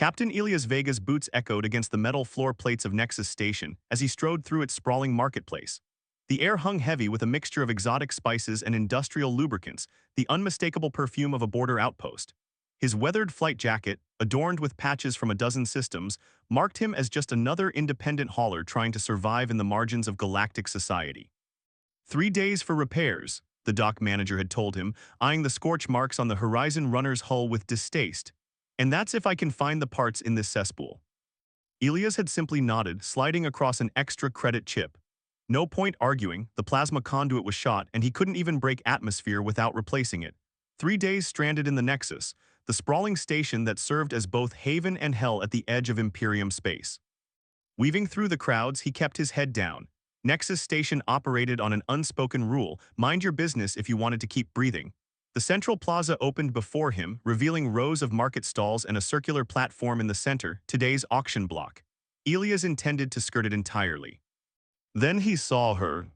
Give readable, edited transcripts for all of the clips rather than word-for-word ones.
Captain Elias Vega's boots echoed against the metal floor plates of Nexus Station as he strode through its sprawling marketplace. The air hung heavy with a mixture of exotic spices and industrial lubricants, the unmistakable perfume of a border outpost. His weathered flight jacket, adorned with patches from a dozen systems, marked him as just another independent hauler trying to survive in the margins of galactic society. 3 days for repairs, the dock manager had told him, eyeing the scorch marks on the Horizon Runner's hull with distaste. And that's if I can find the parts in this cesspool. Elias had simply nodded, sliding across an extra credit chip. No point arguing, the plasma conduit was shot and he couldn't even break atmosphere without replacing it. 3 days stranded in the Nexus, the sprawling station that served as both haven and hell at the edge of Imperium space. Weaving through the crowds, he kept his head down. Nexus Station operated on an unspoken rule: mind your business if you wanted to keep breathing. The central plaza opened before him, revealing rows of market stalls and a circular platform in the center, today's auction block. Elias intended to skirt it entirely. Then he saw her.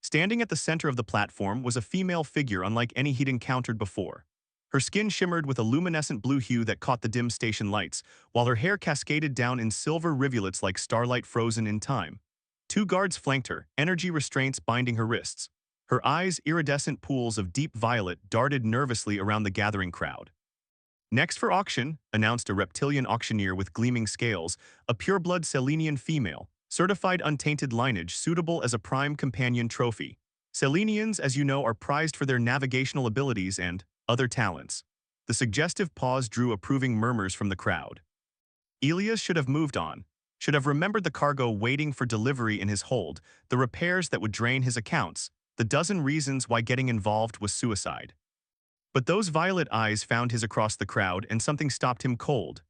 Standing at the center of the platform was a female figure unlike any he'd encountered before. Her skin shimmered with a luminescent blue hue that caught the dim station lights, while her hair cascaded down in silver rivulets like starlight frozen in time. 2 guards flanked her, energy restraints binding her wrists. Her eyes, iridescent pools of deep violet, darted nervously around the gathering crowd. Next for auction, announced a reptilian auctioneer with gleaming scales, a pureblood Selenian female, certified untainted lineage suitable as a prime companion trophy. Selenians, as you know, are prized for their navigational abilities and other talents. The suggestive pause drew approving murmurs from the crowd. Elias should have moved on, should have remembered the cargo waiting for delivery in his hold, the repairs that would drain his accounts, the dozen reasons why getting involved was suicide. But those violet eyes found his across the crowd and something stopped him cold.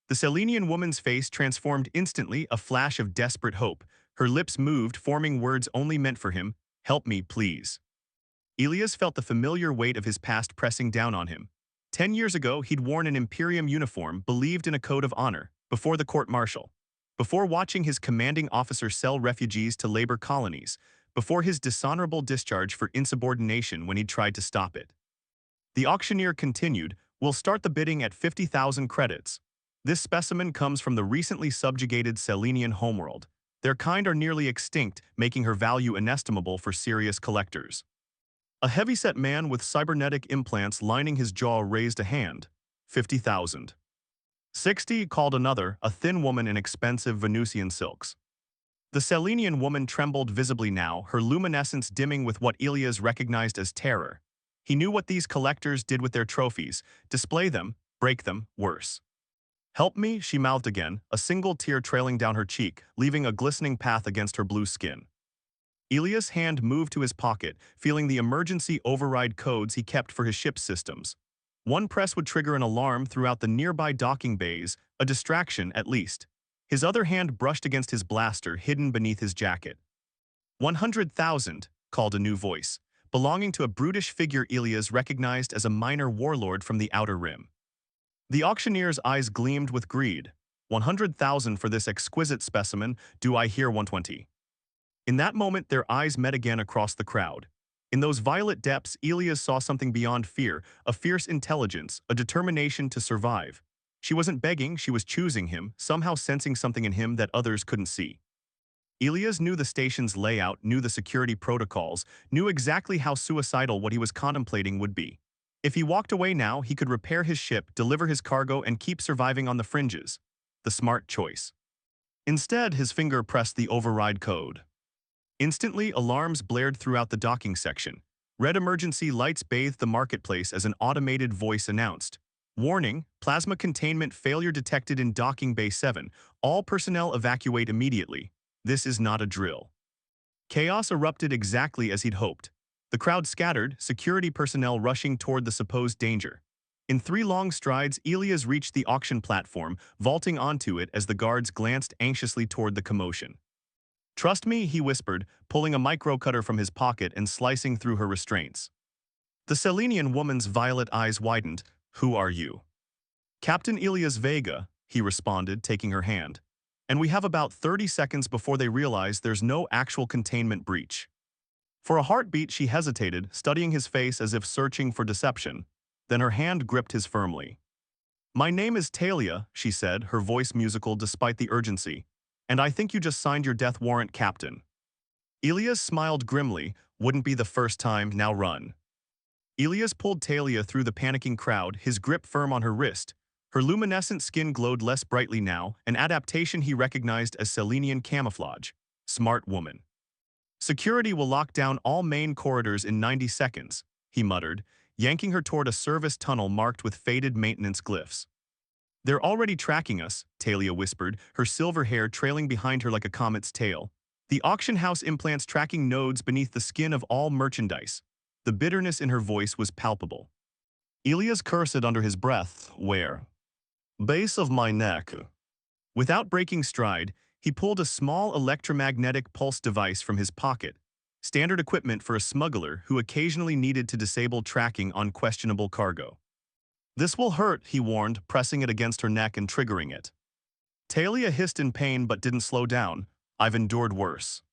The Selenian woman's face transformed instantly, a flash of desperate hope. Her lips moved, forming words only meant for him: "Help me, please." Elias felt the familiar weight of his past pressing down on him. 10 years ago, he'd worn an Imperium uniform, believed in a code of honor, before the court-martial. Before watching his commanding officer sell refugees to labor colonies, before his dishonorable discharge for insubordination when he'd tried to stop it. The auctioneer continued, "We'll start the bidding at 50,000 credits. This specimen comes from the recently subjugated Selenian homeworld. Their kind are nearly extinct, making her value inestimable for serious collectors." A heavyset man with cybernetic implants lining his jaw raised a hand. 50,000. 60, called another, a thin woman in expensive Venusian silks. The Selenian woman trembled visibly now, her luminescence dimming with what Elias recognized as terror. He knew what these collectors did with their trophies: display them, break them, worse. "Help me," she mouthed again, a single tear trailing down her cheek, leaving a glistening path against her blue skin. Elias' hand moved to his pocket, feeling the emergency override codes he kept for his ship's systems. One press would trigger an alarm throughout the nearby docking bays, a distraction at least. His other hand brushed against his blaster, hidden beneath his jacket. 100,000, called a new voice, belonging to a brutish figure Elias recognized as a minor warlord from the Outer Rim. The auctioneer's eyes gleamed with greed. 100,000 for this exquisite specimen, do I hear 120? In that moment, their eyes met again across the crowd. In those violet depths, Elias saw something beyond fear, a fierce intelligence, a determination to survive. She wasn't begging, she was choosing him, somehow sensing something in him that others couldn't see. Elias knew the station's layout, knew the security protocols, knew exactly how suicidal what he was contemplating would be. If he walked away now, he could repair his ship, deliver his cargo, and keep surviving on the fringes. The smart choice. Instead, his finger pressed the override code. Instantly, alarms blared throughout the docking section. Red emergency lights bathed the marketplace as an automated voice announced. "Warning, plasma containment failure detected in docking bay 7. All personnel evacuate immediately. This is not a drill." Chaos erupted exactly as he'd hoped. The crowd scattered, security personnel rushing toward the supposed danger. In 3 long strides, Elias reached the auction platform, vaulting onto it as the guards glanced anxiously toward the commotion. "Trust me," he whispered, pulling a microcutter from his pocket and slicing through her restraints. The Selenian woman's violet eyes widened. "Who are you?" "Captain Elias Vega," he responded, taking her hand. "And we have about 30 seconds before they realize there's no actual containment breach." For a heartbeat, she hesitated, studying his face as if searching for deception. Then her hand gripped his firmly. My name is Talia, she said, her voice musical despite the urgency. And I think you just signed your death warrant, Captain. Elias smiled grimly. Wouldn't be the first time, now run. Elias pulled Talia through the panicking crowd, his grip firm on her wrist. Her luminescent skin glowed less brightly now, an adaptation he recognized as Selenian camouflage. Smart woman. Security will lock down all main corridors in 90 seconds, he muttered, yanking her toward a service tunnel marked with faded maintenance glyphs. They're already tracking us, Talia whispered, her silver hair trailing behind her like a comet's tail. The auction house implants tracking nodes beneath the skin of all merchandise. The bitterness in her voice was palpable. Elias cursed under his breath, where? Base of my neck. Without breaking stride, he pulled a small electromagnetic pulse device from his pocket, standard equipment for a smuggler who occasionally needed to disable tracking on questionable cargo. This will hurt, he warned, pressing it against her neck and triggering it. Talia hissed in pain but didn't slow down. I've endured worse.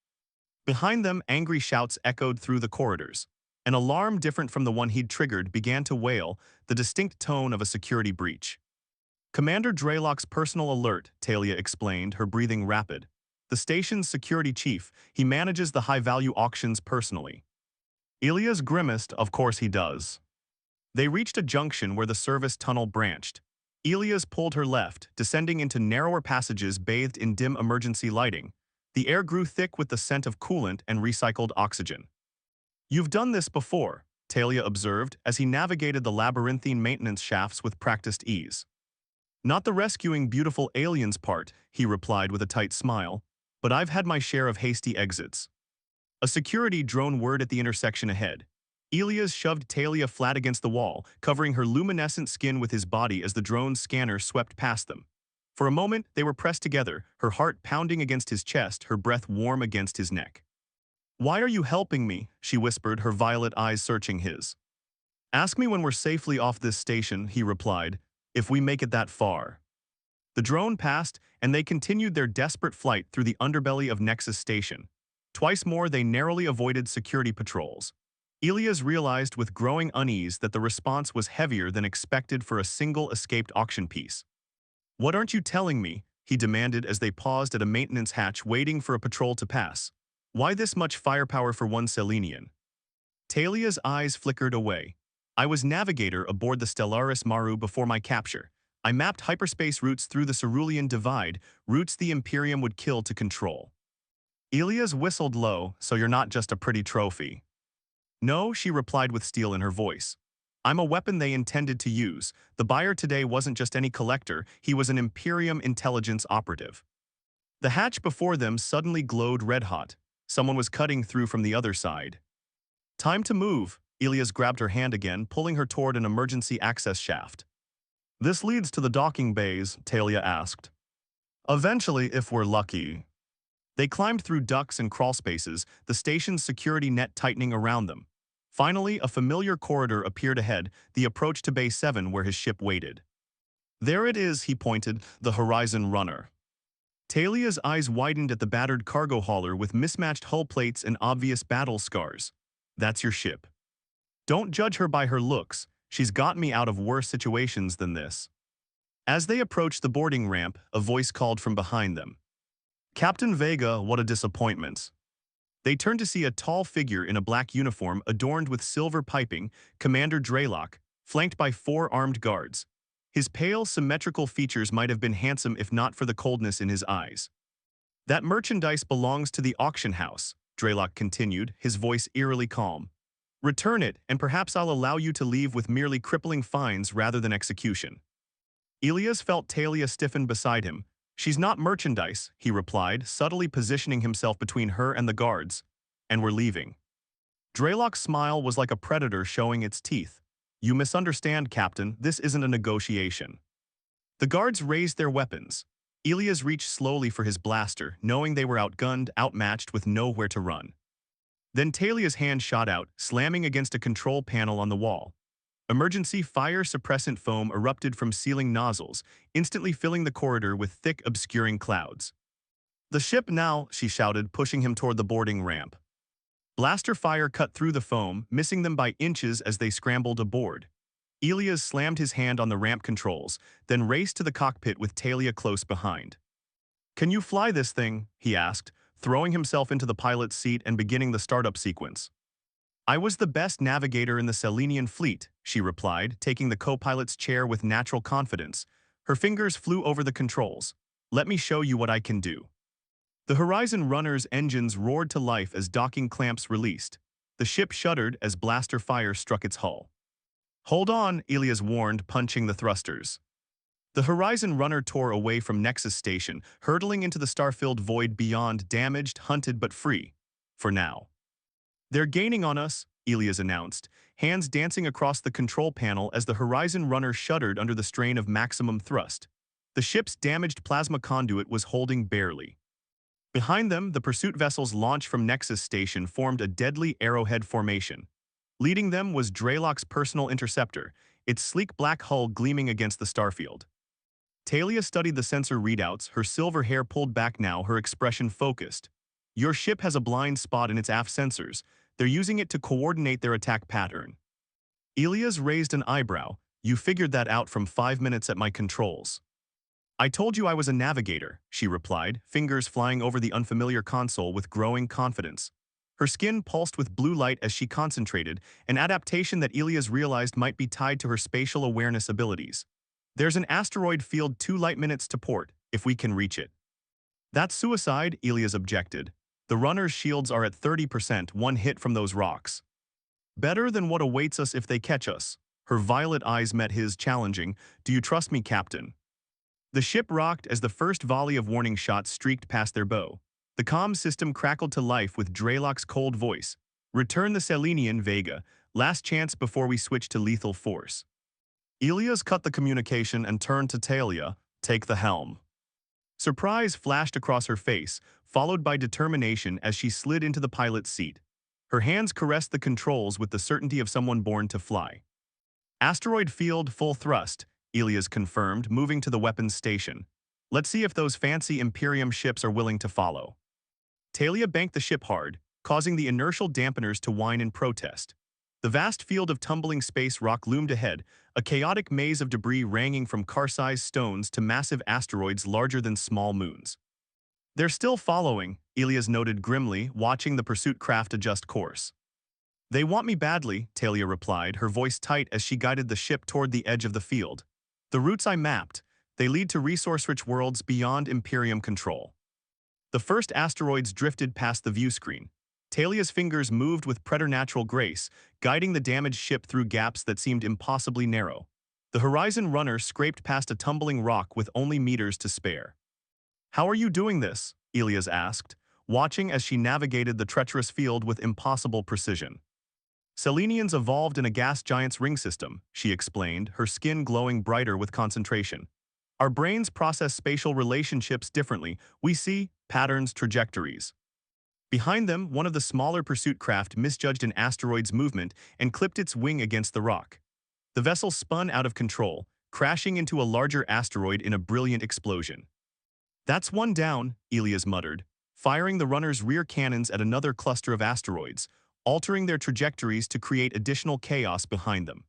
Behind them, angry shouts echoed through the corridors. An alarm different from the one he'd triggered began to wail, the distinct tone of a security breach. Commander Draylock's personal alert, Talia explained, her breathing rapid. The station's security chief, he manages the high-value auctions personally. Elias grimaced, of course he does. They reached a junction where the service tunnel branched. Elias pulled her left, descending into narrower passages bathed in dim emergency lighting. The air grew thick with the scent of coolant and recycled oxygen. You've done this before, Talia observed as he navigated the labyrinthine maintenance shafts with practiced ease. Not the rescuing beautiful aliens part, he replied with a tight smile, but I've had my share of hasty exits. A security drone whirred at the intersection ahead. Elias shoved Talia flat against the wall, covering her luminescent skin with his body as the drone's scanner swept past them. For a moment, they were pressed together, her heart pounding against his chest, her breath warm against his neck. Why are you helping me? She whispered, her violet eyes searching his. Ask me when we're safely off this station, he replied, if we make it that far. The drone passed, and they continued their desperate flight through the underbelly of Nexus Station. Twice more they narrowly avoided security patrols. Elias realized with growing unease that the response was heavier than expected for a single escaped auction piece. What aren't you telling me? He demanded as they paused at a maintenance hatch waiting for a patrol to pass. Why this much firepower for one Selenian? Talia's eyes flickered away. I was navigator aboard the Stellaris Maru before my capture. I mapped hyperspace routes through the Cerulean Divide, routes the Imperium would kill to control. Elias whistled low, so you're not just a pretty trophy. No, she replied with steel in her voice. I'm a weapon they intended to use. The buyer today wasn't just any collector, he was an Imperium intelligence operative. The hatch before them suddenly glowed red-hot. Someone was cutting through from the other side. Time to move. Elias grabbed her hand again, pulling her toward an emergency access shaft. This leads to the docking bays, Talia asked. Eventually, if we're lucky. They climbed through ducts and crawl spaces, the station's security net tightening around them. Finally, a familiar corridor appeared ahead, the approach to Bay 7 where his ship waited. There it is, he pointed, the Horizon Runner. Talia's eyes widened at the battered cargo hauler with mismatched hull plates and obvious battle scars. That's your ship. Don't judge her by her looks, she's got me out of worse situations than this. As they approached the boarding ramp, a voice called from behind them. Captain Vega, what a disappointment. They turned to see a tall figure in a black uniform adorned with silver piping, Commander Draylock, flanked by 4 armed guards. His pale, symmetrical features might have been handsome if not for the coldness in his eyes. That merchandise belongs to the auction house, Draylock continued, his voice eerily calm. Return it, and perhaps I'll allow you to leave with merely crippling fines rather than execution. Elias felt Talia stiffen beside him. She's not merchandise, he replied, subtly positioning himself between her and the guards. And we're leaving. Draylock's smile was like a predator showing its teeth. You misunderstand, Captain, this isn't a negotiation. The guards raised their weapons. Elias reached slowly for his blaster, knowing they were outgunned, outmatched with nowhere to run. Then Talia's hand shot out, slamming against a control panel on the wall. Emergency fire suppressant foam erupted from ceiling nozzles, instantly filling the corridor with thick, obscuring clouds. The ship now, she shouted, pushing him toward the boarding ramp. Blaster fire cut through the foam, missing them by inches as they scrambled aboard. Elias slammed his hand on the ramp controls, then raced to the cockpit with Talia close behind. "Can you fly this thing?" he asked, throwing himself into the pilot's seat and beginning the startup sequence. "I was the best navigator in the Selenian fleet," she replied, taking the co-pilot's chair with natural confidence. Her fingers flew over the controls. "Let me show you what I can do." The Horizon Runner's engines roared to life as docking clamps released. The ship shuddered as blaster fire struck its hull. "Hold on," Elias warned, punching the thrusters. The Horizon Runner tore away from Nexus Station, hurtling into the star-filled void beyond, damaged, hunted but free. For now. "They're gaining on us," Elias announced, hands dancing across the control panel as the Horizon Runner shuddered under the strain of maximum thrust. The ship's damaged plasma conduit was holding barely. Behind them, the pursuit vessel's launch from Nexus Station formed a deadly arrowhead formation. Leading them was Drelok's personal interceptor, its sleek black hull gleaming against the starfield. Talia studied the sensor readouts, her silver hair pulled back now, her expression focused. "Your ship has a blind spot in its aft sensors. They're using it to coordinate their attack pattern." Elias raised an eyebrow. "You figured that out from 5 minutes at my controls." "I told you I was a navigator," she replied, fingers flying over the unfamiliar console with growing confidence. Her skin pulsed with blue light as she concentrated, an adaptation that Elias realized might be tied to her spatial awareness abilities. "There's an asteroid field 2 light minutes to port, if we can reach it." "That's suicide," Elias objected. "The runner's shields are at 30%, one hit from those rocks." "Better than what awaits us if they catch us." Her violet eyes met his, challenging. "Do you trust me, Captain?" The ship rocked as the first volley of warning shots streaked past their bow. The comm system crackled to life with Drelok's cold voice. "Return the Selenian, Vega. Last chance before we switch to lethal force." Elias cut the communication and turned to Talia. "Take the helm." Surprise flashed across her face, followed by determination as she slid into the pilot's seat. Her hands caressed the controls with the certainty of someone born to fly. "Asteroid field full thrust," Elias confirmed, moving to the weapons station. "Let's see if those fancy Imperium ships are willing to follow." Talia banked the ship hard, causing the inertial dampeners to whine in protest. The vast field of tumbling space rock loomed ahead, a chaotic maze of debris ranging from car-sized stones to massive asteroids larger than small moons. "They're still following," Elias noted grimly, watching the pursuit craft adjust course. "They want me badly," Talia replied, her voice tight as she guided the ship toward the edge of the field. "The routes I mapped, they lead to resource-rich worlds beyond Imperium control." The first asteroids drifted past the view screen. Talia's fingers moved with preternatural grace, guiding the damaged ship through gaps that seemed impossibly narrow. The Horizon Runner scraped past a tumbling rock with only meters to spare. "How are you doing this?" Elias asked, watching as she navigated the treacherous field with impossible precision. "Selenians evolved in a gas giant's ring system," she explained, her skin glowing brighter with concentration. "Our brains process spatial relationships differently. We see patterns, trajectories." Behind them, one of the smaller pursuit craft misjudged an asteroid's movement and clipped its wing against the rock. The vessel spun out of control, crashing into a larger asteroid in a brilliant explosion. "That's one down," Elias muttered, firing the runner's rear cannons at another cluster of asteroids, altering their trajectories to create additional chaos behind them.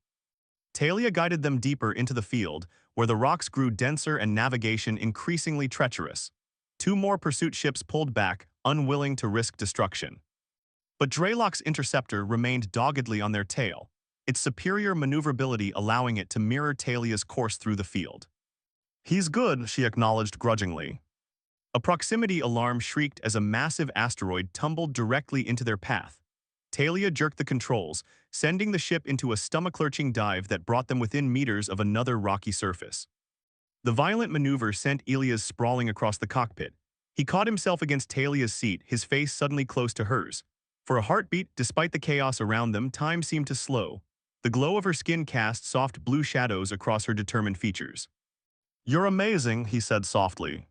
Talia guided them deeper into the field, where the rocks grew denser and navigation increasingly treacherous. 2 more pursuit ships pulled back, unwilling to risk destruction. But Drelok's interceptor remained doggedly on their tail, its superior maneuverability allowing it to mirror Talia's course through the field. "He's good," she acknowledged grudgingly. A proximity alarm shrieked as a massive asteroid tumbled directly into their path. Talia jerked the controls, sending the ship into a stomach-lurching dive that brought them within meters of another rocky surface. The violent maneuver sent Elias sprawling across the cockpit. He caught himself against Talia's seat, his face suddenly close to hers. For a heartbeat, despite the chaos around them, time seemed to slow. The glow of her skin cast soft blue shadows across her determined features. "You're amazing," he said softly.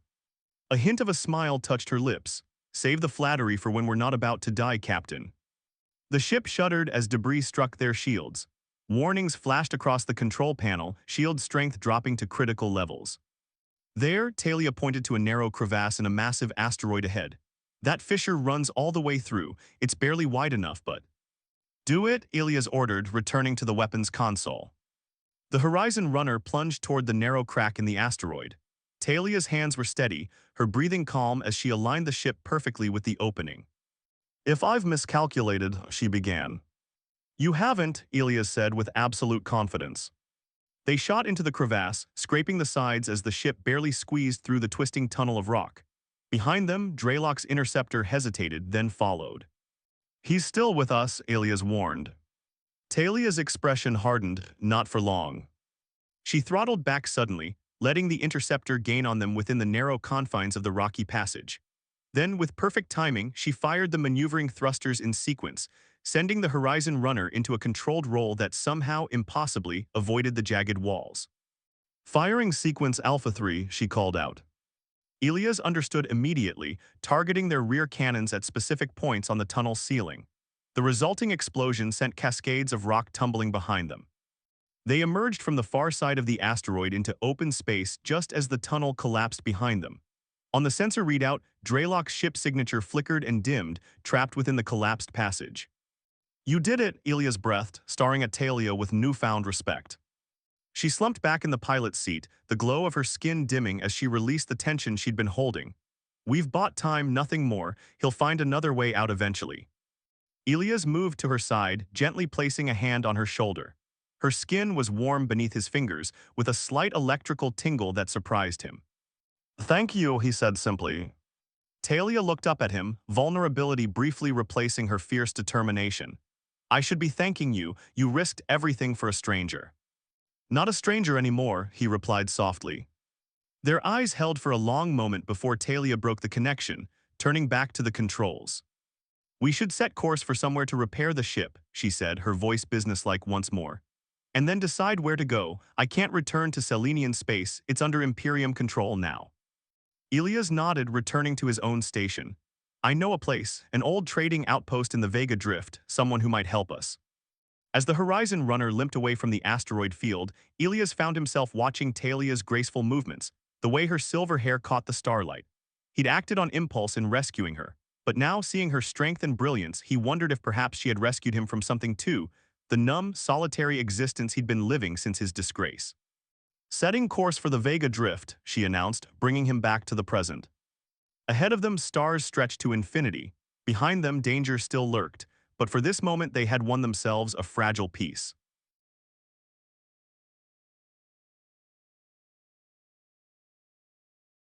A hint of a smile touched her lips. "Save the flattery for when we're not about to die, Captain." The ship shuddered as debris struck their shields. Warnings flashed across the control panel, shield strength dropping to critical levels. There, Talia pointed to a narrow crevasse in a massive asteroid ahead. "That fissure runs all the way through. It's barely wide enough, but—" "Do it," Elias ordered, returning to the weapons console. The Horizon runner plunged toward the narrow crack in the asteroid. Talia's hands were steady, her breathing calm as she aligned the ship perfectly with the opening. "If I've miscalculated," she began. "You haven't," Elias said with absolute confidence. They shot into the crevasse, scraping the sides as the ship barely squeezed through the twisting tunnel of rock. Behind them, Dreylock's interceptor hesitated, then followed. "He's still with us," Elias warned. Talia's expression hardened, not for long. She throttled back suddenly, letting the interceptor gain on them within the narrow confines of the rocky passage. Then, with perfect timing, she fired the maneuvering thrusters in sequence, sending the Horizon runner into a controlled roll that somehow, impossibly, avoided the jagged walls. "Firing sequence Alpha 3, she called out. Elias understood immediately, targeting their rear cannons at specific points on the tunnel ceiling. The resulting explosion sent cascades of rock tumbling behind them. They emerged from the far side of the asteroid into open space just as the tunnel collapsed behind them. On the sensor readout, Dreylock's ship signature flickered and dimmed, trapped within the collapsed passage. "You did it," Elias breathed, staring at Talia with newfound respect. She slumped back in the pilot's seat, the glow of her skin dimming as she released the tension she'd been holding. "We've bought time, nothing more. He'll find another way out eventually." Elias moved to her side, gently placing a hand on her shoulder. Her skin was warm beneath his fingers, with a slight electrical tingle that surprised him. "Thank you," he said simply. Talia looked up at him, vulnerability briefly replacing her fierce determination. "I should be thanking you. You risked everything for a stranger." "Not a stranger anymore," he replied softly. Their eyes held for a long moment before Talia broke the connection, turning back to the controls. "We should set course for somewhere to repair the ship," she said, her voice businesslike once more. "And then decide where to go. I can't return to Selenian space, it's under Imperium control now." Elias nodded, returning to his own station. "I know a place, an old trading outpost in the Vega Drift, someone who might help us." As the Horizon runner limped away from the asteroid field, Elias found himself watching Talia's graceful movements, the way her silver hair caught the starlight. He'd acted on impulse in rescuing her, but now seeing her strength and brilliance, he wondered if perhaps she had rescued him from something too, the numb, solitary existence he'd been living since his disgrace. "Setting course for the Vega Drift," she announced, bringing him back to the present. Ahead of them, stars stretched to infinity. Behind them, danger still lurked, but for this moment they had won themselves a fragile peace.